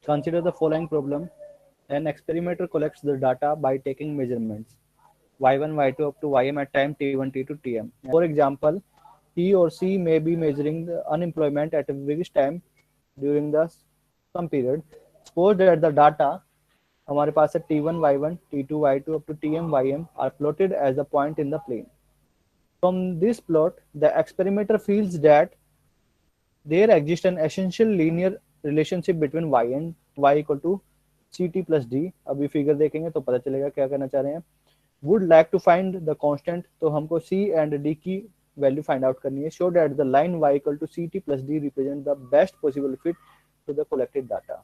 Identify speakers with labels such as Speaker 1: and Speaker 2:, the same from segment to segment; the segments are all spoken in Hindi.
Speaker 1: Consider the following problem. An experimenter collects the data by taking measurements y1, y2 up to ym at time t1, t2, tm. For example, he or she may be measuring the unemployment at a various time during the some period. Suppose that the data हमारे पास है t1, y1, t2, y2 up to tm, ym are plotted as a point in the plane. From this plot, the experimenter feels that there exists an essential linear relationship between y and y equal to ct plus d. अभी फिगर देखेंगे तो पता चलेगा क्या करना चाह रहे हैं. Would like to find the constant, तो हमको c and d की वैल्यू फाइंड आउट करनी है. Show that the line y equal to ct plus d represent the best possible fit to the collected data.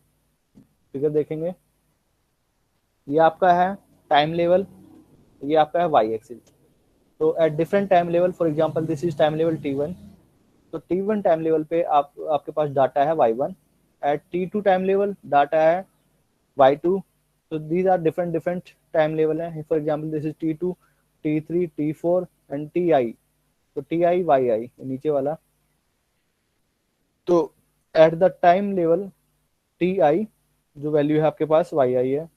Speaker 1: Figure देखेंगे, ये आपका है टाइम लेवल, ये आपका है वाई एक्सिस. तो eight different time level, for example this is time level t1, तो t1 टाइम लेवल पे आपके पास डाटा है y1. Eight t2 time level data है y2. तो these are different different time level है. For example this is t2, t3, t4 and ti. तो ti yi नीचे वाला. तो at the time level ti जो वैल्यू है आपके पास yi है.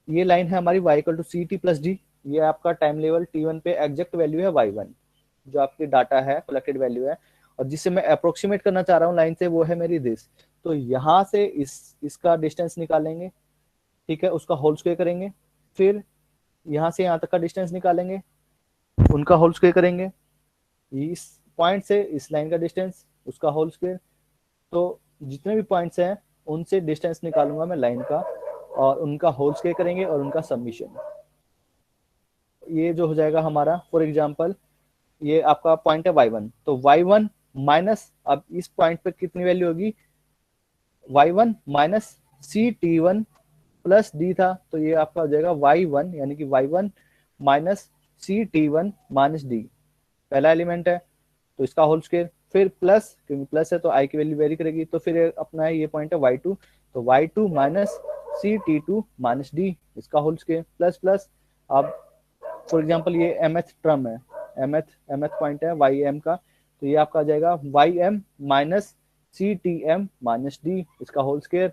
Speaker 1: ये लाइन है हमारी y equal to C T plus D. ये आपका टाइम लेवल t1 पे एग्जैक्ट वैल्यू है y1 जो आपकी डाटा है, कलेक्टेड वैल्यू है. और जिससे मैं अप्रोक्सीमेट करना चाह रहा हूँ लाइन से, वो है मेरी दिस. तो यहाँ से इसका डिस्टेंस निकालेंगे, ठीक है, उसका होल स्क्वायर करेंगे. फिर यहाँ से यहाँ तक का डिस्टेंस निकालेंगे, उनका होल स्क्वायर करेंगे. इस पॉइंट से इस लाइन का डिस्टेंस, उसका होल स्क्वायर. तो जितने भी पॉइंट्स हैं उनसे डिस्टेंस निकालूंगा मैं लाइन का, और उनका होल स्क्वायर करेंगे और उनका सबमिशन. ये जो हो जाएगा हमारा, फॉर एग्जांपल ये आपका पॉइंट है y1, तो y1 माइनस, अब इस पॉइंट पे कितनी वैल्यू होगी, y1 minus c t1 plus d था. तो ये आपका हो जाएगा y1, यानी कि y1 minus c t1 minus d. पहला एलिमेंट है तो इसका होल स्क्वायर, फिर प्लस, क्योंकि प्लस है तो आई की वैल्यू वेरी करेगी. तो फिर अपना ये पॉइंट है y2, तो y2 minus c t2 minus d, इसका होल स्क्वायर प्लस प्लस. अब फॉर एग्जांपल ये mth टर्म है, mth पॉइंट है ym का, तो ये आपका आ जाएगा ym माइनस सी टी एम माइनस डी, इसका होल स्क्वायर.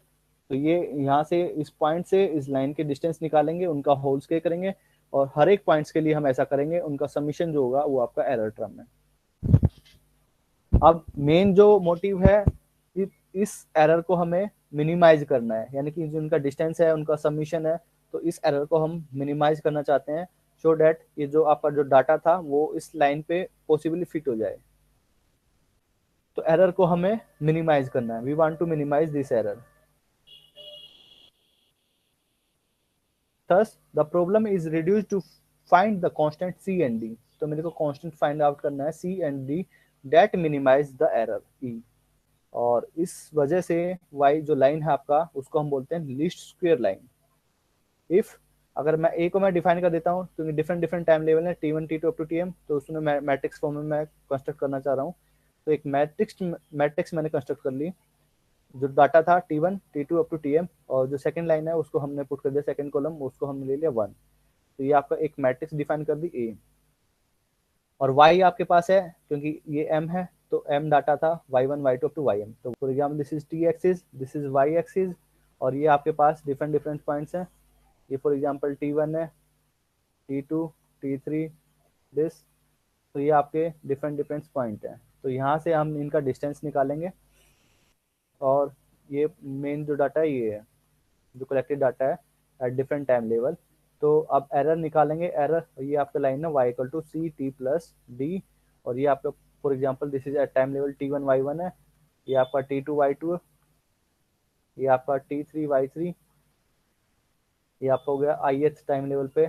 Speaker 1: तो ये यहाँ से इस पॉइंट से इस लाइन के डिस्टेंस निकालेंगे, उनका होल स्क्वायर करेंगे, और हर एक पॉइंट्स के लिए हम ऐसा करेंगे. उनका समीशन जो होगा वो आपका एरर टर्म है. अब मेन जो मोटिव है, इस एरर को हमें मिनिमाइज करना है, यानी कि जो उनका डिस्टेंस है, उनका समीशन है, तो इस एरर को हम मिनिमाइज करना चाहते हैं, सो डैट ये जो आपका जो डाटा था वो इस लाइन पे पॉसिबली फिट हो जाए. तो एरर को हमें मिनिमाइज करना है. We want to minimise this error. Thus the problem is reduced to find the constant c and d. तो मेरे को कांस्टेंट फाइंड आउट करना है c and d that minimise the error e. और इस वजह से y जो लाइन है आपका, उसको हम बोलते हैं लीस्ट स्क्वायर लाइन. इफ अगर मैं a को मैं डिफाइन कर देता हूँ, क्योंकि डिफरेंट डिफरेंट टाइम लेवल है t1 t2 up to tm, तो उसमें मैं मैट्रिक्स फॉर्म में मैं कंस्ट्रक्ट करना चाह रहा हूँ. तो एक मैट्रिक्स मैंने कंस्ट्रक्ट कर ली. जो डाटा था t1 t2 up to tm, और जो सेकंड लाइन है उसको हमने पुट कर दिया सेकंड कॉलम, उसको हमने ले लिया 1. तो ये आपका एक मैट्रिक्स डिफाइन कर दी a. और y आपके पास है, क्योंकि ये m है, तो m डाटा था y1 y2 up to ym. तो for example this is t axis, this is y axis, और ये आपके पास डिफरेंट डिफरेंट पॉइंट्स हैं. ये फॉर एग्जांपल t1 है, t2, t3 दिस. तो ये आपके डिफरेंट डिफरेंट पॉइंट हैं. तो यहाँ से हम इनका डिस्टेंस निकालेंगे, और ये मेन जो डाटा है ये है जो कलेक्टेड डाटा है एट डिफरेंट टाइम लेवल. तो अब एरर निकालेंगे. एरर ये आपका लाइन है y equal to C T plus d, और ये आपका for example this is at time level t1 y1 है, ये आपका t2 y2 है, ये आपका t3 y3, ये आपका हो गया ith टाइम लेवल पे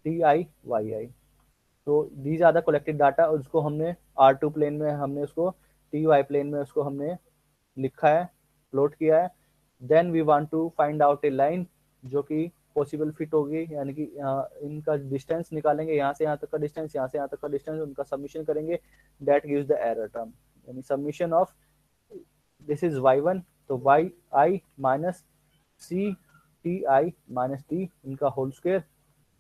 Speaker 1: ti yi. तो these are the collected data. उसको हमने R2 प्लेन में, हमने उसको ty प्लेन में उसको हमने लिखा है, प्लॉट किया है. Then we want to find out a line जो कि पॉसिबल फिट होगी, यानी कि इनका डिस्टेंस निकालेंगे, यहाँ से यहाँ तक का डिस्टेंस, यहाँ से यहाँ तक का डिस्टेंस, उनका सबमिशन करेंगे. That gives the error term, यानी summation of this is y1, तो yi minus C T I minus D, इनका होल स्क्वायर,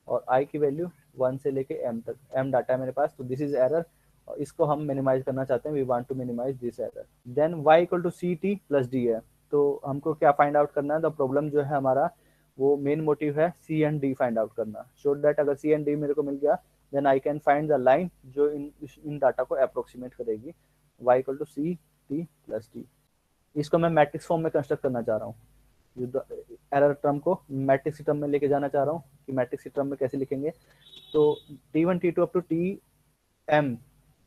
Speaker 1: और i की वैल्यू 1 से लेके m तक. m डाटा है मेरे पास, तो दिस इज एरर, और इसको हम मिनिमाइज करना चाहते हैं. We want to minimise this error. Then y equal to C T plus d है, तो हमको क्या फाइंड आउट करना है, द प्रॉब्लम जो है हमारा वो मेन मोटिव है सी एंड डी फाइंड आउट करना, सो दैट अगर सी एंड डी मेरे को मिल गया then I can find the line जो इन डाटा को अप्रोक्सीमेट करेगी y equal to C T plus d. इसको मैं मैट्रिक्स फॉर्म में कंस्ट्रक्ट करना चाह रहा हूँ, जो एरर टर्म को मैट्रिक्स टर्म में लेके जाना चाह रहा हूँ कि मैट्रिक्स टर्म में कैसे लिखेंगे। तो T1 T2 up to Tm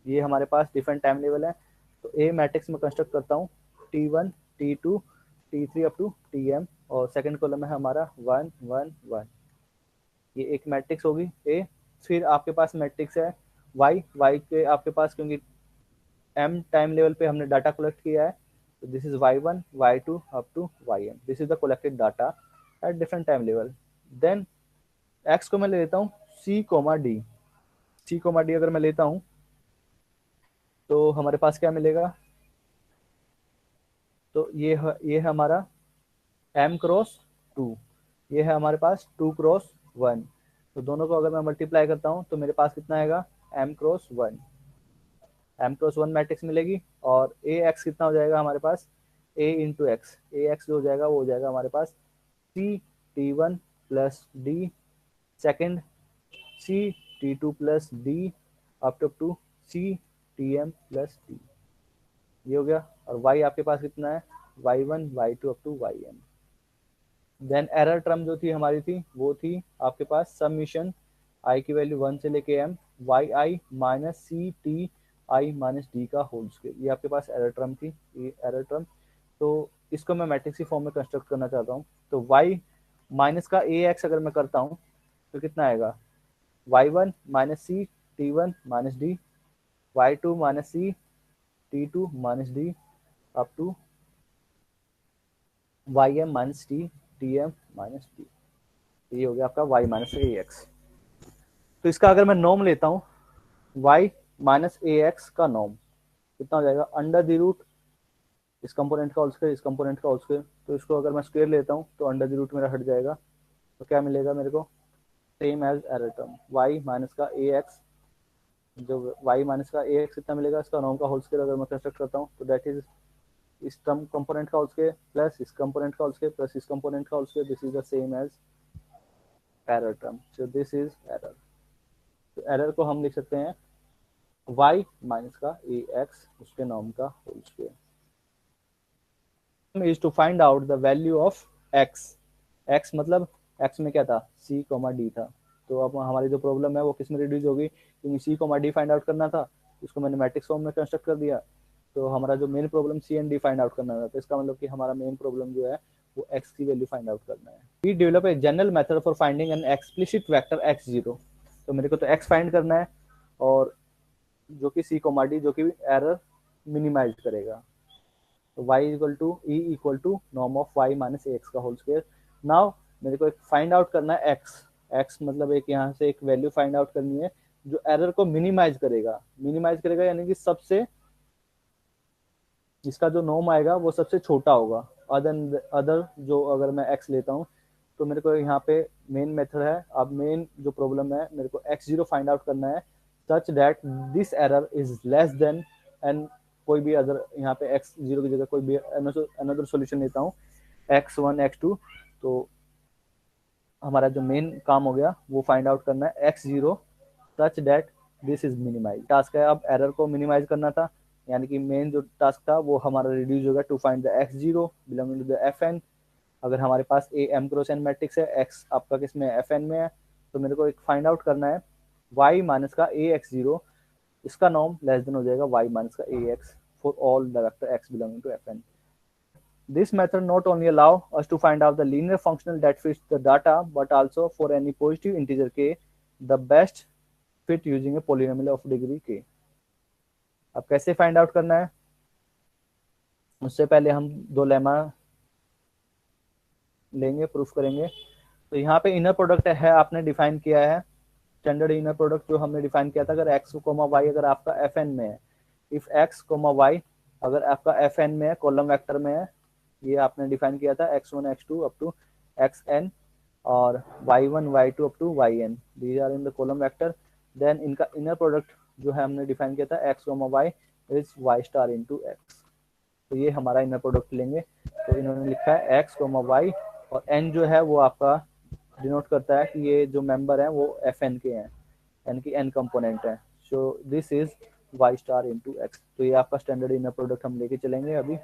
Speaker 1: ये हमारे पास डिफरेंट टाइम लेवल है, तो ए मैट्रिक्स में कंस्ट्रक्ट करता हूँ T1 T2 T3 up to Tm, और सेकंड कॉलम है हमारा 1 1 1, ये एक मैट्रिक्स होगी ए। फिर आपके पास मैट्रिक्स है y के आपके पास, क्योंकि m टाइम लेवल पे हमने डाटा कलेक्ट किया है, तो this is y1 y2 up to yn, this is the collected data at different time level. Then x को मैं ले लेता हूँ c comma d, c comma d अगर मैं लेता हूँ तो हमारे पास क्या मिलेगा, तो ये है हमारा m क्रॉस 2, ये है हमारे पास 2 क्रॉस 1, तो दोनों को अगर मैं मल्टीप्लाई करता हूँ तो मेरे पास कितना आएगा m cross 1, m cross 1 matrix मिलेगी। और ए एक्स कितना हो जाएगा हमारे पास, a into x, a x जो हो जाएगा वो हो जाएगा हमारे पास c t1 plus d, second c t2 plus d up to c tm plus D, ये हो गया। और y आपके पास कितना है y1 y2 up to yn। Then error term जो थी हमारी थी वो थी आपके पास सबमिशन i की वैल्यू 1 से लेके m yi minus C T I minus d का होल स्क्वायर, ये आपके पास एरर टर्म थी, ये एरर टर्म। तो इसको मैं मैट्रिक्स की फॉर्म में कंस्ट्रक्ट करना चाहता हूँ, तो y माइनस का ए एक्स अगर मैं करता हूँ तो कितना आएगा y1 minus c t1 minus d, y2 minus c t2 minus d up to ym minus t tm minus d, ये हो गया आपका y माइनस ए एक्स। तो इसका अगर मैं नॉर्म लेता हूँ y माइनस ए एक्स का नॉर्म कितना हो जाएगा अंडर द रूट इस कंपोनेंट का होल स्क्वायर, इस कंपोनेंट का होल स्क्वायर, तो इसको अगर मैं स्क्वायर लेता हूँ तो अंडर द रूट मेरा हट जाएगा, तो क्या मिलेगा मेरे को same as error term y minus का ए एक्स, जो y माइनस का ए एक्स कितना मिलेगा इसका नॉर्म का होल स्क्वायर अगर मैं कंस्ट्रक्ट करता हूँ, तो दैट इज इस टर्म कंपोनेंट का होल स्क्वायर प्लस इस कंपोनेंट का होल स्क्वायर प्लस इस कंपोनेंट का whole square, this is the same as error term, so this is error. तो एरर को हम लिख सकते हैं y माइनस का ए एक्स उसके नॉर्म का whole square is to find out the value of x, x मतलब x में क्या था c, d था, तो अब हमारी जो प्रॉब्लम है वो किस में रिड्यूस होगी, क्योंकि c, d फाइंड आउट करना था, इसको मैंने मैट्रिक्स फॉर्म में कंस्ट्रक्ट कर दिया, तो हमारा जो main problem c and d find out करना था, तो इसका मतलब कि हमारा मेन प्रॉब्लम जो है वो x की वैल्यू फाइंड आउट करना है। We develop a general method for finding an explicit vector x0, तो मेरे को तो x फाइंड करना है और जो कि c, d जो कि एरर मिनिमाइज करेगा, तो y equal to e equal to norm of y minus a x का होल स्क्वायर। नाउ मेरे को एक फाइंड आउट करना है x मतलब एक यहाँ से एक वैल्यू फाइंड आउट करनी है जो एरर को मिनिमाइज करेगा यानी कि सबसे जिसका जो नॉर्म आएगा वो सबसे छोटा होगा अदर जो अगर मैं x लेता हूँ, तो मेरे को यहाँ पे मेन मेथड है, अब मेन जो प्रॉब्लम है मेरे को x0 फाइंड आउट करना है सच that this error is less then and कोई भी अदर, यहाँ पे x0 की जगह कोई भी अनदर सॉल्यूशन लेता हूँ x1 x2, तो हमारा जो मेन काम हो गया वो फाइंड आउट करना है x0 such that this is minimise. Task है अब एरर को मिनिमाइज करना था, यानी कि मेन जो टास्क था वो हमारा रिड्यूस होगा to find the x0 belonging to the fn। अगर हमारे पास a m cross n matrix है, x आपका किस में fn में है, तो मेरे को एक फाइंड आउट करना है y माइनस का a x0, इसका नॉर्म लेस देन हो जाएगा y माइनस का a x for all the vector x belonging to fn. This method not only allow us to find out the linear functional that fits the data, but also for any positive integer k, the best fit using a polynomial of degree k. अब कैसे फाइंड आउट करना है, उससे पहले हम दो लेमा लेंगे, प्रूफ करेंगे। तो यहाँ पे इनर प्रोडक्ट है आपने डिफाइन किया है, स्टैंडर्ड इनर प्रोडक्ट जो हमने डिफाइन किया था, अगर x, y अगर आपका fn में है, इफ x, y अगर आपका fn में है, कॉलम वेक्टर में है, ये आपने डिफाइन किया था x1 x2 up to xn और y1 y2 up to yn, these are in the column vector. देन इनका इनर प्रोडक्ट जो है हमने डिफाइन किया था x, y is y star into x, तो ये हमारा इनर प्रोडक्ट लेंगे। तो इन्होंने लिखा है एक्स कोमा वाई, और एन जो है वो आपका डिनोट करता है कि ये जो मेंबर हैं वो एफ एन के हैं, यानी कि एन कंपोनेंट है। So this is y star into x. तो ये आपका स्टैंडर्ड इनर प्रोडक्ट हम लेके चलेंगे अभी।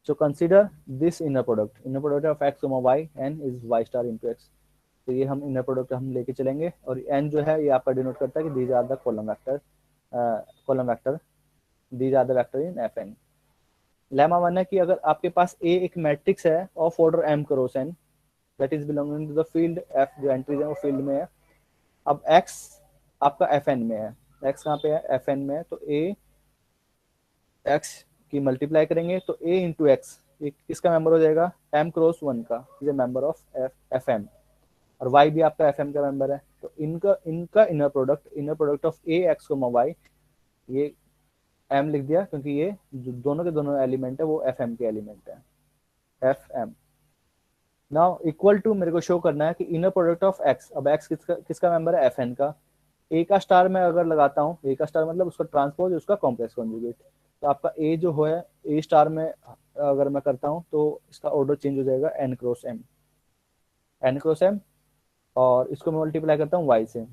Speaker 1: So consider this inner product of x comma y n is y star into x. तो ये हम इनर प्रोडक्ट हम लेके चलेंगे, और एन जो है ये आपका डिनोट करता है कि these are the column vector these are the vector in f n. Lemma one है कि अगर आपके पास ए एक मैट्रिक्स है of order M cross n that is belonging to the field f, जो एंट्रीज है वो फील्ड में है। अब एक्स आपका एफ एन में है, एक्स कहाँ पे है, एफ एन में है। तो ए एक्स की मल्टीप्लाई करेंगे तो ए इंटू एक्स किसका मेंबर हो जाएगा, एम क्रॉस वन का, is a member of F m, और वाई भी आपका एफ एम का मेंबर है। तो इनका इनका inner product of A X को वाई, ये एम लिख दिया क्योंकि ये जो दोनों के दोनों एलिमेंट है वो एफ एम के एलिमेंट है, F m. Now equal to मेरे को शो करना है कि इनर प्रोडक्ट ऑफ एक्स, अब एक्स किसका मेंबर है, एफ एन का। ए का स्टार मैं अगर लगाता हूँ, ए का स्टार मतलब उसका ट्रांसपोज, उसका कॉम्प्लेक्स कॉन्जुगेट। तो आपका ए जो है ए स्टार में अगर मैं करता हूँ तो इसका ऑर्डर चेंज हो जाएगा n cross m, n cross m, और इसको मैं मल्टीप्लाई करता हूँ वाई से।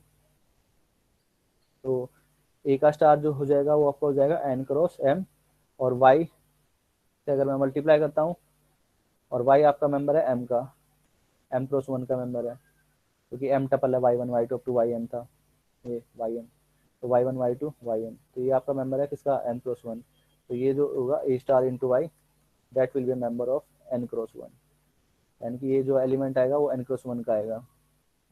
Speaker 1: तो ए का स्टार जो हो जाएगा वो आपका हो जाएगा एन क्रॉस एम, और वाई से अगर मैं मल्टीप्लाई करता हूँ, और वाई आपका मेंबर है एम का, एम क्रॉस वन का मेंबर है, क्योंकि एम टपल है y one y two up to y n था, ये वाई एन। तो y one y two y n, तो ये आपका मेंबर है किसका, एन क्रॉस वन। तो ये जो होगा A star into Y that will be member of N cross one, यानी कि ये जो एलिमेंट आएगा वो एन क्रॉस वन का आएगा।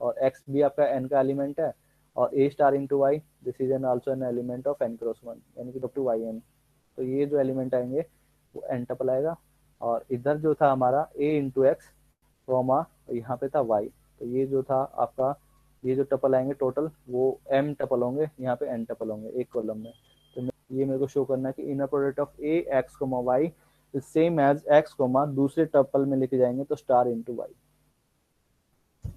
Speaker 1: और एक्स भी आपका एन का एलिमेंट है, और A star into Y this is an also an element of N cross one, यानी कि अप टू वाई एन। तो ये जो एलिमेंट आएंगे वो एन टपल आएगा, और इधर जो था हमारा ए इंटू एक्स कॉमा यहाँ पे था वाई, तो ये जो था आपका, ये जो टपल आएंगे टोटल वो एम टपल होंगे, यहाँ पे एन टपल होंगे एक कॉलम में। तो ये मेरे को शो करना है कि inner product of A x comma y is same as x comma दूसरे टपल में लेके जाएंगे तो स्टार इंटू वाई।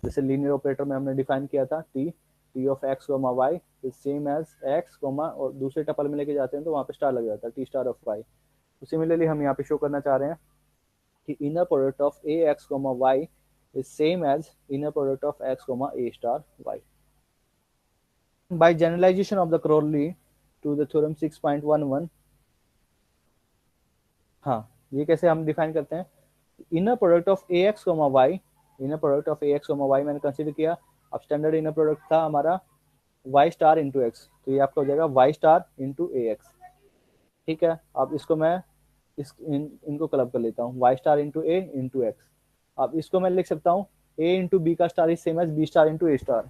Speaker 1: जैसे लीनियर ऑपरेटर में हमने डिफाइन किया था t of x comma y is same as x comma, और दूसरे टपल में लेके जाते हैं तो वहाँ पे स्टार लग जाता है, टी स्टार ऑफ वाई। तो सिमिलरली हम यहाँ पे शो करना चाह रहे हैं कि inner product of A x comma y is same as inner product of x comma a star y. By generalization of the Crowley to the theorem 6.11, हाँ ये कैसे हम डिफाइन करते हैं, inner product of A x comma y, inner product of A x comma y मैंने कंसिडर किया। अब स्टैंडर्ड इनर प्रोडक्ट था हमारा वाई स्टार इंटू एक्स, तो ये आपका हो जाएगा वाई स्टार इंटू ए एक्स, ठीक है। अब इसको मैं इनको क्लब कर लेता हूँ, वाई स्टार इंटू ए इंटू एक्स। अब इसको मैं लिख सकता हूँ ए इंटू बी का star is same as B star into A star,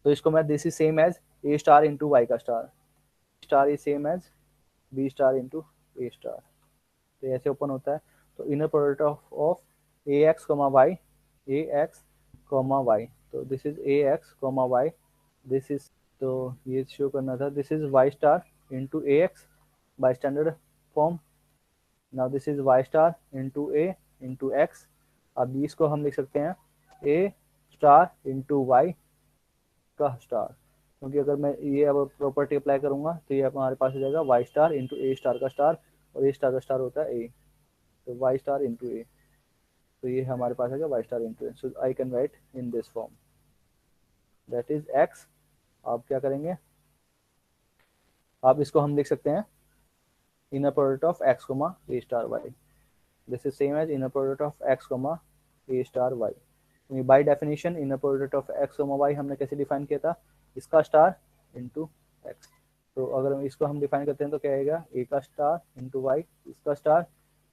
Speaker 1: तो इसको मैं this is same as A star into Y का star is same as B star into A star. तो ऐसे ओपन होता है। तो inner product of A x comma Y, A x comma Y, तो this is A x comma y, this is, तो ये शो करना था this is y star into A x by standard form. Now this is y star into A into x. अब इसको हम लिख सकते हैं ए स्टार इंटू वाई का स्टार, क्योंकि अगर मैं ये अब प्रॉपर्टी अप्लाई करूंगा तो ये हमारे पास हो जाएगा Y star into A star का स्टार, और ए स्टार का स्टार होता है ए, तो वाई स्टार इंटू ए, तो ये हमारे पास है y star into a. So I can write in this form that is x. आप क्या करेंगे, आप इसको हम लिख सकते हैं inner product of x comma a star y, this is same as inner product of x comma a star y. By definition inner product of x comma y हमने कैसे डिफाइन किया था, इसका स्टार इंटू एक्स। तो अगर इसको हम डिफाइन करते हैं तो क्या आएगा, ए का स्टार इंटू वाई, इसका star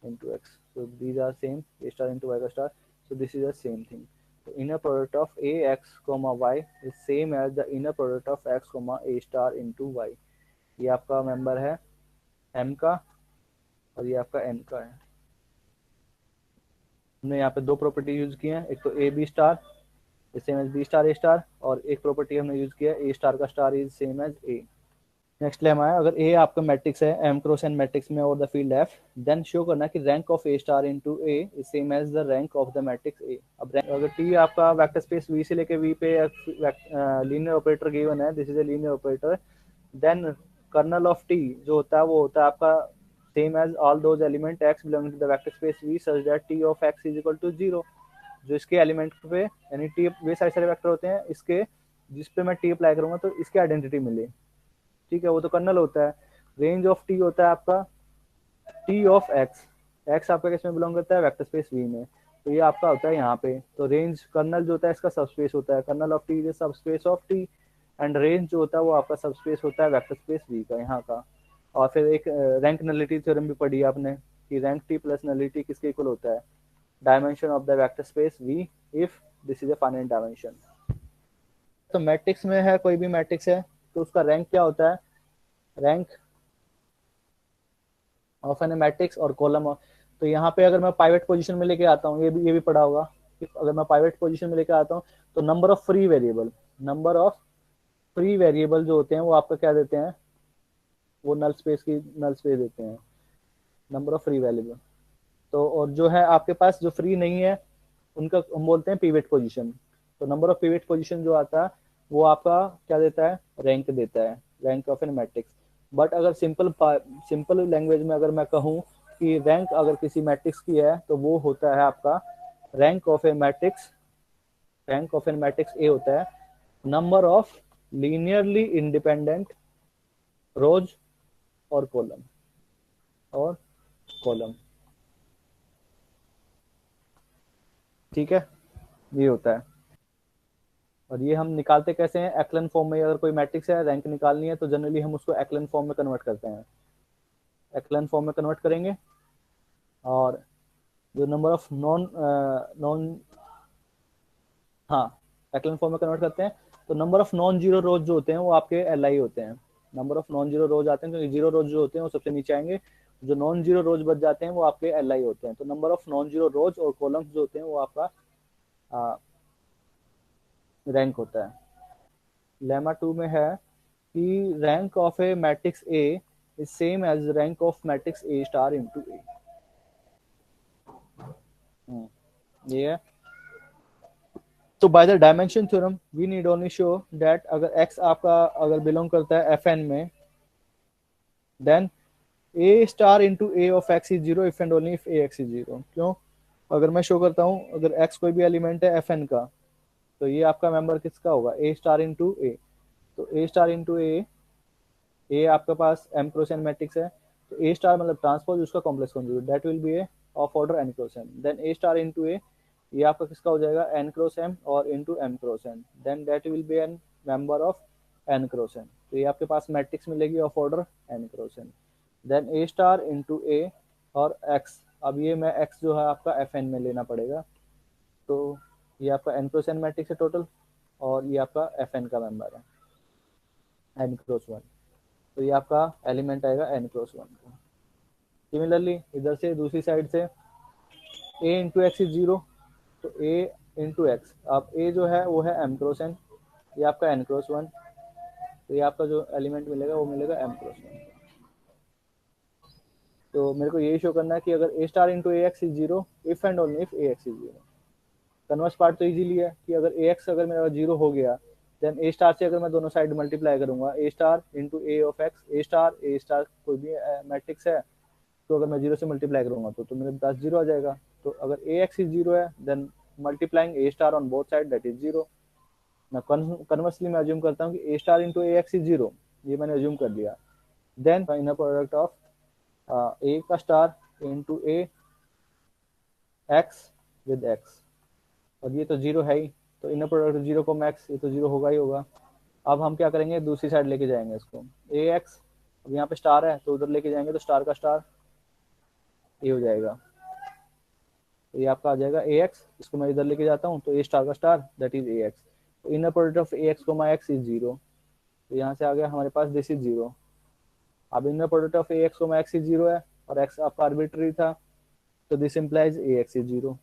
Speaker 1: into x, so these are same, a star into y का star, so this is the same thing. So inner product of a x comma y is same as the inner product of x comma a star into y. ये आपका मेंबर है m का, और ये आपका n का है। हमने यहाँ पे दो प्रॉपर्टी यूज की हैं, एक तो a b star is same as B star a star, और एक प्रॉपर्टी हमने यूज किया ए स्टार का star is same as a. Next lemma है, अगर ए आपका मैट्रिक्स है एम क्रॉस एन मैट्रिक्स में और the field f, then show करना कि rank of A star into a is same as the rank of the matrix a. अब अगर टी आपका वेक्टर स्पेस वी से लेके वी पे लीनियर ऑपरेटर गिवन है, this is a linear operator, then kernel of t जो होता है वो होता है आपका same as all those element x belonging to the vector space v such that t of x is equal to 0। जो इसके एलिमेंट पे यानी टी वे सारे सारे वेक्टर होते हैं इसके जिस पे मैं टी अप्लाई करूंगा तो इसकी आइडेंटिटी मिले, ठीक है, वो तो कर्नल होता है। रेंज ऑफ टी होता है आपका टी ऑफ एक्स, एक्स आपका किसमें बिलोंग करता है वेक्टर स्पेस वी में, तो ये आपका होता है यहाँ पे। तो रेंज कर्नल जो होता है इसका सबस्पेस होता है, kernel of t is subspace of t and range जो होता है वो आपका सबस्पेस होता है वेक्टर स्पेस वी का यहाँ का। और फिर एक रैंक नलिटी थ्योरम भी पढ़ी आपने कि रैंक टी प्लस नलिटी किसके इक्वल होता है, dimension of the vector space v if this is a finite dimension. तो मैट्रिक्स में है, कोई भी मैट्रिक्स है तो उसका रैंक क्या होता है, रैंक ऑफ एन मैट्रिक्स और कॉलम। तो यहाँ पे अगर मैं पाइवेट पोजीशन में लेके आता हूँ, ये भी पढ़ा होगा कि अगर मैं पाइवेट पोजीशन में लेके आता हूँ तो number of free variable, number of free variable जो होते हैं वो आपका क्या देते हैं, वो नल स्पेस देते हैं, नंबर ऑफ फ्री वेरिएबल। तो और जो है आपके पास जो फ्री नहीं है उनका हम बोलते हैं पिवट पोजीशन। तो नंबर ऑफ पिवट पोजीशन जो आता है वो आपका क्या देता है, रैंक देता है, rank of an matrix. But अगर सिंपल लैंग्वेज में अगर मैं कहूँ कि रैंक अगर किसी मैट्रिक्स की है तो वो होता है आपका rank of A matrix, rank of an matrix a होता है number of linearly independent rows और कॉलम, ठीक है, ये होता है। और ये हम निकालते कैसे हैं, एक्लन फॉर्म में। अगर कोई मैट्रिक्स है रैंक निकालनी है तो जनरली हम उसको एक्लन फॉर्म में कन्वर्ट करते हैं, एक्लन फॉर्म में कन्वर्ट करेंगे। और जो नंबर ऑफ नॉन हाँ एक्लन फॉर्म में कन्वर्ट करते हैं तो नंबर ऑफ नॉन जीरो रोज जो होते हैं वो आपके एल आई होते हैं, नंबर ऑफ नॉन जीरो रोज आते हैं क्योंकि जीरो रोज जो होते हैं वो सबसे नीचे आएंगे, जो नॉन जीरो रोज बच जाते हैं वो आपके एल आई होते हैं। तो नंबर ऑफ नॉन जीरो रोज और कॉलम्स जो होते हैं वो आपका रैंक होता है। लेमा 2 में है कि rank of A matrix A is same as rank of matrix A star into A, ये है। तो by the dimension theorem we need only show that अगर x आपका अगर बिलोंग करता है fn में then a star into A of x is zero if and only if ax is zero. क्यों, अगर मैं शो करता हूँ अगर x कोई भी एलिमेंट है fn का तो ये आपका मेंबर किसका होगा, a स्टार इंटू ए। तो a स्टार इंटू ए आपके पास m क्रॉस n मैट्रिक्स है तो a स्टार मतलब ट्रांसपोज उसका complex conjugate that will be A of order n cross n, then a star into A ये आपका किसका हो जाएगा n क्रॉस m और into m cross n, then that will be an member of n cross n। तो ये आपके पास मैट्रिक्स मिलेगी of order n cross n, then a star into ए और x। अब ये मैं x जो है आपका fn में लेना पड़ेगा, तो ये आपका n क्रॉस n मैट्रिक्स है टोटल और ये आपका fn का मेंबर है n क्रॉस 1, तो ये आपका एलिमेंट आएगा n क्रॉस 1 का। सिमिलरली इधर से दूसरी साइड से a into x is zero, तो a इंटू एक्स, अब a जो है वो है m क्रॉस n, ये आपका n क्रॉस 1, तो ये आपका जो एलिमेंट मिलेगा वो मिलेगा m क्रॉस 1। तो मेरे को यही शो करना है कि अगर a star into A X is zero if and only if A X is zero. Converse part तो इजीली है कि अगर ए एक्स अगर मेरा जीरो हो गया देन ए स्टार से अगर मैं दोनों साइड मल्टीप्लाई करूंगा A star into A of X, A star कोई भी मैट्रिक्स है तो अगर मैं जीरो से मल्टीप्लाई करूंगा तो मेरे पास जीरो आ जाएगा। तो अगर ए एक्स इज जीरो है then multiplying A star on both side that is zero. मैं कन्वर्सली मैं अज्यूम करता हूँ कि A star into A X is zero, ये मैंने अज्यूम कर लिया। Then inner product of A का star into A X with X, और ये तो जीरो है ही तो इनर प्रोडक्ट जीरो को मैक्स, ये तो जीरो होगा ही होगा। अब हम क्या करेंगे दूसरी साइड लेके जाएंगे इसको ए एक्स, अब यहाँ पे स्टार है तो उधर लेके जाएंगे तो स्टार का स्टार ये हो जाएगा, तो ये आपका आ जाएगा ए एक्स, इसको मैं इधर लेके जाता हूँ तो ए स्टार का star that is A X. तो inner product of A X को माई एक्स इज जीरो, तो यहाँ से आ गया हमारे पास दिस इज जीरो। अब inner product of A X को माई एक्स इज जीरो है और एक्स आपका आर्बिट्री था तो this implies A X is zero.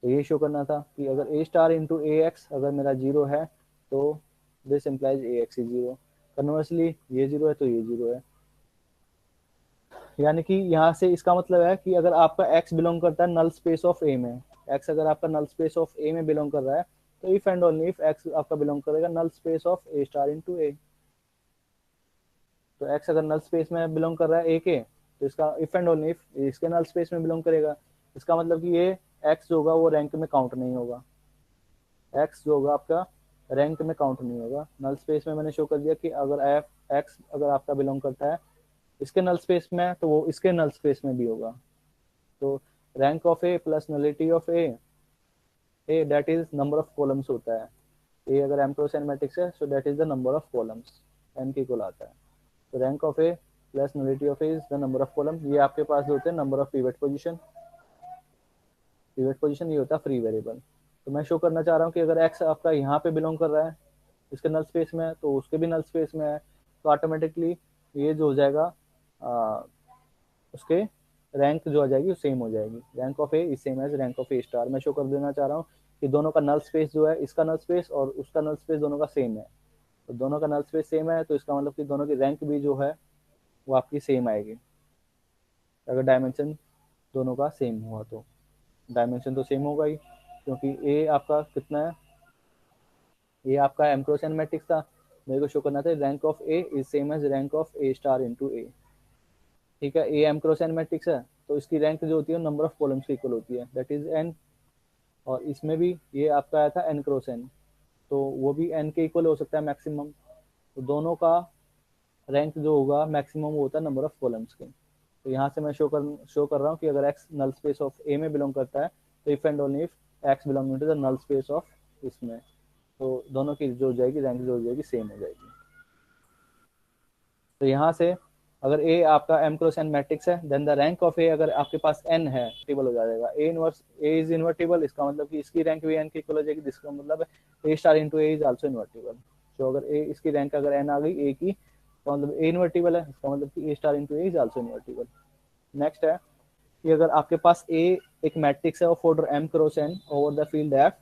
Speaker 1: तो ये शो करना था कि अगर ए स्टार इंटू ए एक्स अगर मेरा जीरो है तो this implies A X is zero. Conversely ये जीरो है तो ये जीरो है, यानी कि यहाँ से इसका मतलब है कि अगर आपका x बिलोंग करता है नल स्पेस ऑफ ए में, x अगर आपका नल स्पेस ऑफ ए में बिलोंग कर रहा है तो if and only if x आपका बिलोंग करेगा null space of A star into A. तो x अगर नल स्पेस में बिलोंग कर रहा है a के, तो इसका इफ एंड ओनली इफ इसके नल स्पेस में बिलोंग करेगा। इसका मतलब कि ये x जो होगा वो रैंक में काउंट नहीं होगा, x जो होगा आपका रैंक में काउंट नहीं होगा। नल स्पेस में मैंने शो कर दिया कि अगर x अगर आपका बिलोंग करता है इसके नल स्पेस में, तो वो इसके नल स्पेस में भी होगा। तो rank of a plus nullity of a that is number of columns होता है। ए अगर एम क्रॉस एन मैट्रिक्स है, so that is the number of columns, n के इक्वल आता है। तो rank of a plus nullity of A is the number of column. ये आपके पास जो होते हैं number of pivot position, pivot position ये होता है फ्री वेरिएबल। तो मैं शो करना चाह रहा हूँ कि अगर एक्स आपका यहाँ पे बिलोंग कर रहा है इसके नल स्पेस में है, तो उसके भी नल स्पेस में है, तो ऑटोमेटिकली ये जो हो जाएगा उसके रैंक जो आ जाएगी वो सेम हो जाएगी। Rank of A is same as rank of A star. मैं शो कर देना चाह रहा हूँ कि दोनों का नल स्पेस जो है, इसका नल स्पेस और उसका नल स्पेस दोनों का सेम है। तो दोनों का नल स्पेस सेम है, तो इसका मतलब कि दोनों की रैंक भी जो है वो आपकी सेम आएगी। अगर डायमेंशन दोनों का सेम हुआ तो डायमेंशन तो सेम होगा ही, क्योंकि ए आपका कितना है, ये आपका एम क्रॉस एन मैट्रिक्स था, मेरे को शो करना था rank of A is same as rank of A star into A. ठीक है, A M cross N matrix है, तो इसकी रैंक जो होती है नंबर ऑफ कॉलम्स की इक्वल होती है, दैट इज एन। और इसमें भी ये आपका आया था एन क्रॉस एन, तो वो भी एन के इक्वल हो सकता है मैक्सिमम। तो दोनों का रैंक जो होगा मैक्सिमम वो होता है नंबर ऑफ कॉलम्स के। तो यहाँ से मैं शो कर रहा हूँ कि अगर x null space of A में बिलोंग करता है, तो if and only if x belong to the null space of इसमें, तो दोनों की जो हो जाएगी रैंक जो हो जाएगी सेम हो जाएगी। तो यहाँ से अगर ए आपका एम क्रॉस एन मैट्रिक्स है, देन द रैंक ऑफ ए अगर आपके पास एन है टेबल हो जाएगा। A inverse A is invertible, इसका मतलब कि इसकी रैंक भी एन की इक्वल हो जाएगी, जिसका मतलब A star into A is also invertible. तो अगर ए इसकी रैंक अगर एन आ गई ए की, तो मतलब ए इन्वर्टिबल है, इसका मतलब कि A star into A is also invertible. Next है कि अगर आपके पास ए एक मैट्रिक्स है of order M cross N over the field F,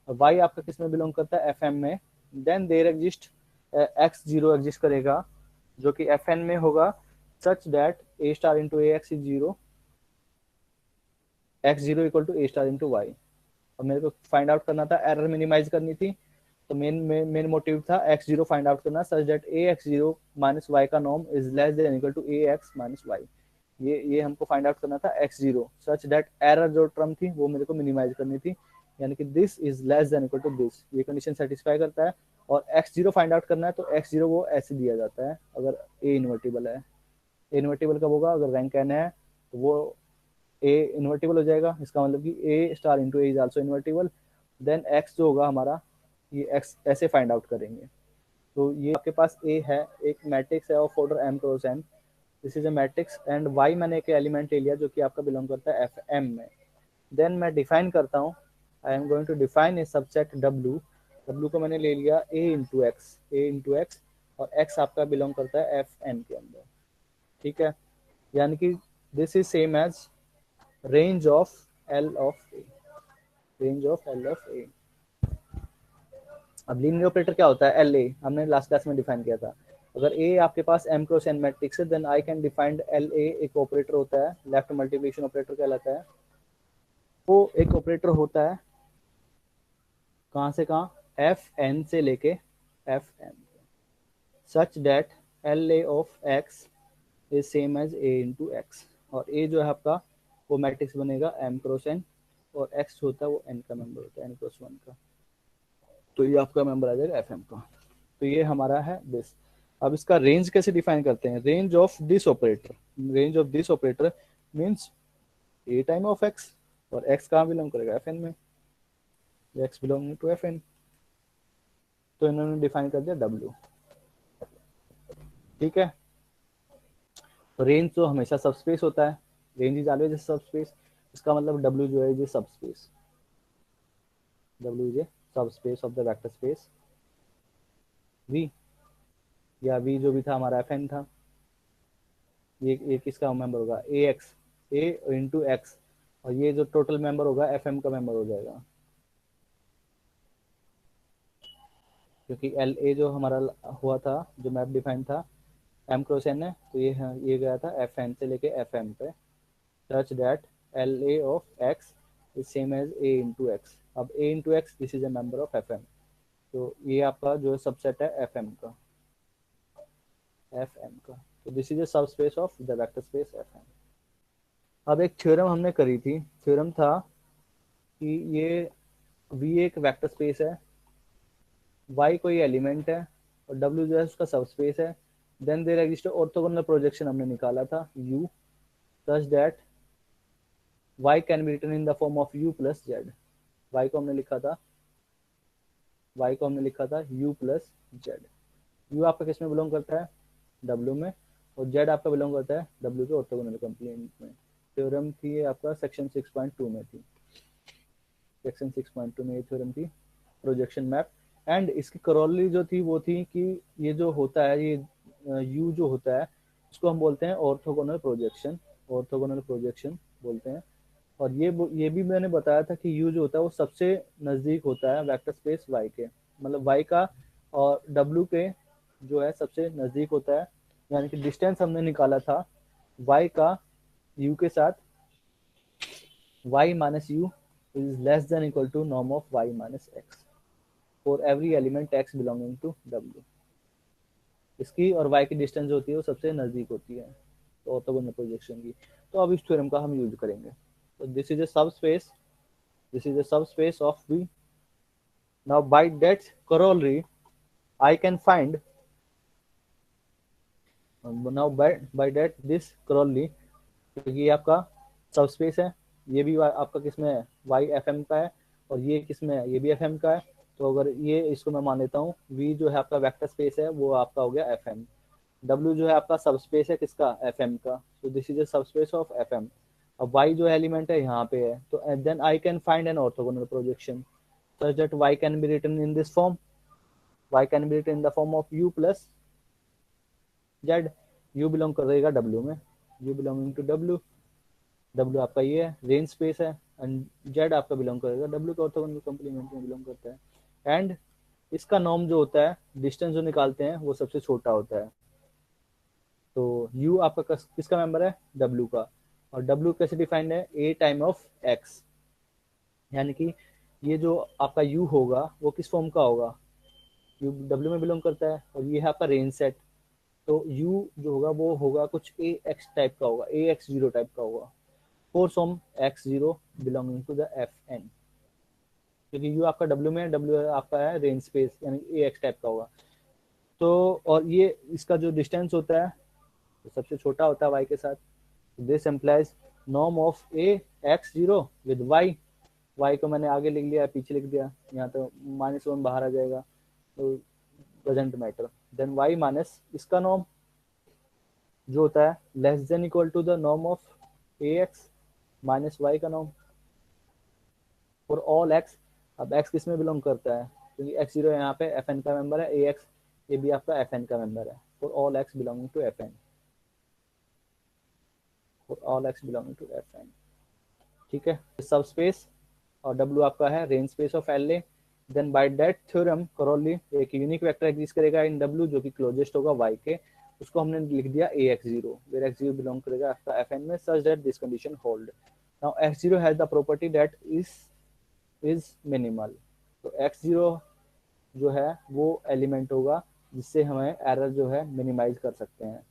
Speaker 1: Y आपका किस में बिलोंग करता है, एफ एम में, then there exist X zero exist करेगा जो कि एफ एन में होगा, such that A star into A X is zero, X zero equal to A star into Y. और मेरे को फाइंड आउट करना था, एरर मिनिमाइज करनी थी, तो मेन मोटिव था एक्स जीरो फाइंड आउट करना, such that A x zero minus Y का norm is less than equal to A x minus Y. ये हमको फाइंड आउट करना था X zero, such that error जो टर्म थी वो मेरे को मिनिमाइज करनी थी, यानी कि this is less than equal to this, ये कंडीशन सेटिस्फाई करता है। और एक्स जीरो फाइंड आउट करना है, तो एक्स जीरो वो ऐसे दिया जाता है अगर ए इन्वर्टिबल है। इन्वर्टिबल कब होगा, अगर रैंक एन है तो वो ए इन्वर्टिबल हो जाएगा, इसका मतलब कि A star into A is also invertible. Then X जो होगा हमारा, ये एक्स ऐसे फाइंड आउट करेंगे। तो ये आपके पास ए है, एक मैट्रिक्स है of order M cross n, this is a matrix, and y मैंने एक एलिमेंट ले लिया जो कि आपका बिलोंग करता है एफ एम में। देन मैं डिफाइन करता हूँ, I am going to define a subset W. W को मैंने ले लिया ए इंटू एक्स, और एक्स आपका बिलोंग करता है एफ एन के अंदर। ठीक है, यानी कि this is same as range of L of A, range of L of A. अब लीनियर ऑपरेटर क्या होता है, एल ए हमने लास्ट क्लास में डिफाइन किया था। अगर ए आपके पास एम क्रॉस एन मैट्रिक्स है, then I can defined L A एक ऑपरेटर होता है, लेफ्ट मल्टीप्लिकेशन ऑपरेटर कहलाता है। वो एक ऑपरेटर होता है कहाँ से कहाँ, एफ एन से लेके F m, such that L A of x is same as A into x. और ए जो है आपका वो मैट्रिक्स बनेगा एम क्रॉस एन, और एक्स होता है वो एन का मेंबर होता है, एन क्रॉस वन का, तो ये आपका मेंबर आ जाएगा एफ एम का। तो ये हमारा है दिस। अब इसका रेंज कैसे डिफाइन करते हैं, range of this operator, range of this operator means A time of x, और एक्स कहाँ बिलोंग करेगा, एफ एन में, x belong to F n. तो इन्होंने डिफाइन कर दिया डब्ल्यू। ठीक है, तो रेंज तो हमेशा सब स्पेस होता है, रेंज इज ऑलवेज सब स्पेस, इसका मतलब डब्ल्यू जो है ये सब space, W is a subspace of the vector space V, या वी जो भी था हमारा एफ एन था, ये किसका मेंबर होगा, ए एक्स, ए इंटू एक्स, और ये जो टोटल मेंबर होगा एफ एम का मेंबर हो जाएगा, क्योंकि एल ए जो हमारा हुआ था जो मैप डिफाइन था एम क्रॉस एन है, तो ये गया था एफ एन से लेके एफ एम पे, such that LA of x is same as A into x। अब A into x this is a member of FM, तो ये आपका जो सबसेट है FM का। एफ एम का। तो this is a subspace of the vector space F m. अब एक थ्योरम हमने करी थी, थ्योरम था कि ये वी एक वेक्टर स्पेस है, वाई कोई एलिमेंट है और डब्ल्यू जो है उसका सब स्पेस है। Then there exist orthogonal projection हमने निकाला था u, such that y can be written in the form of u plus z. y को हमने लिखा था, y को हमने लिखा था u प्लस जेड। u आपका किस में बिलोंग करता है, w में, और z आपका बिलोंग करता है w के ऑर्थोगोनल कंप्लीमेंट में। थ्योरम थी ये आपका सेक्शन 6.2 में थी, सेक्शन 6.2 में ये थ्योरम थी, प्रोजेक्शन मैप। एंड इसकी करोलरी जो थी वो थी कि ये जो होता है, ये u जो होता है उसको हम बोलते हैं ऑर्थोगोनल प्रोजेक्शन, ऑर्थोगोनल प्रोजेक्शन बोलते हैं। और ये भी मैंने बताया था कि u जो होता है वो सबसे नजदीक होता है वेक्टर स्पेस y के, मतलब y का और w के जो है सबसे नजदीक होता है। यानी कि डिस्टेंस हमने निकाला था y का u के साथ, y minus u is less than equal to norm of y minus x for every element x belonging to w। इसकी और y की डिस्टेंस जो होती है वो सबसे नजदीक होती है तो ऑर्थोगोनल प्रोजेक्शन की। तो अब इस थ्योरम का हम यूज करेंगे। तो दिस इज ए सब space, this is a subspace of V. Now by that corollary I can find, now by that this corollary, क्योंकि ये आपका सबस्पेस है, ये भी आपका किसमें है, वाई एफ एम का है, और ये किसमें है, ये भी एफ एम का है। तो अगर ये इसको मैं मान लेता हूँ, वी जो है आपका वेक्टर स्पेस है वो आपका हो गया एफ एम, डब्ल्यू जो है आपका सबस्पेस है किसका, एफ एम का। तो this is a subspace of F m. अब वाई जो एलिमेंट है यहाँ पे है, तो then I can find an orthogonal projection such that y can be written in this form, y can be written in the form of u plus z। u belong करेगा w में, u belonging to w, w आपका ये है रेंज स्पेस है, एंड z आपका बिलोंग करेगा w के ऑर्थोगोनल कंप्लीमेंट में बिलोंग करता है। एंड इसका नॉर्म जो होता है, डिस्टेंस जो निकालते हैं वो सबसे छोटा होता है। तो u आपका किसका मेंबर है, w का, और w कैसे डिफाइंड है, a टाइम ऑफ x। यानी कि ये जो आपका u होगा वो किस फॉर्म का होगा, यू डब्ल्यू में बिलोंग करता है, और ये है आपका रेंज सेट। तो यू जो होगा वो होगा कुछ ए एक्स टाइप का होगा, ए एक्स जीरो टाइप का होगा, for some X zero belonging to the F N. क्योंकि यू आपका डब्ल्यू में, डब्ल्यू आपका है रेंज स्पेस, यानी ए एक्स टाइप का होगा। तो और ये इसका जो डिस्टेंस होता है तो सबसे छोटा होता है वाई के साथ। This implies norm of A x zero with y, y को मैंने आगे लिख लिया, पीछे लिख दिया, यहाँ तो -1 बाहर आ जाएगा, तो doesn't matter. Then y minus इसका नॉर्म जो होता है less than equal to the norm of A x minus Y का नॉर्म फॉर ऑल एक्स। अब x किस में बिलोंग करता है, क्योंकि x जीरो यहाँ पे एफ एन का मेंबर है, ए एक्स ये भी आपका एफ एन का मेंबर है, for all x belonging to F n, for all x belonging to F n. ठीक है, सब स्पेस और W आपका है range space of L A. Then by that theorem करोली एक यूनिक वेक्टर एग्जिस्ट करेगा इन W जो कि क्लोजेस्ट होगा y के, उसको हमने लिख दिया A x zero, where X zero belong करेगा आपका एफ एन में, such that this condition hold. Now X zero has the property that is minimal. तो एक्स जीरो जो है वो एलिमेंट होगा जिससे हमें एरर जो है मिनिमाइज कर सकते हैं।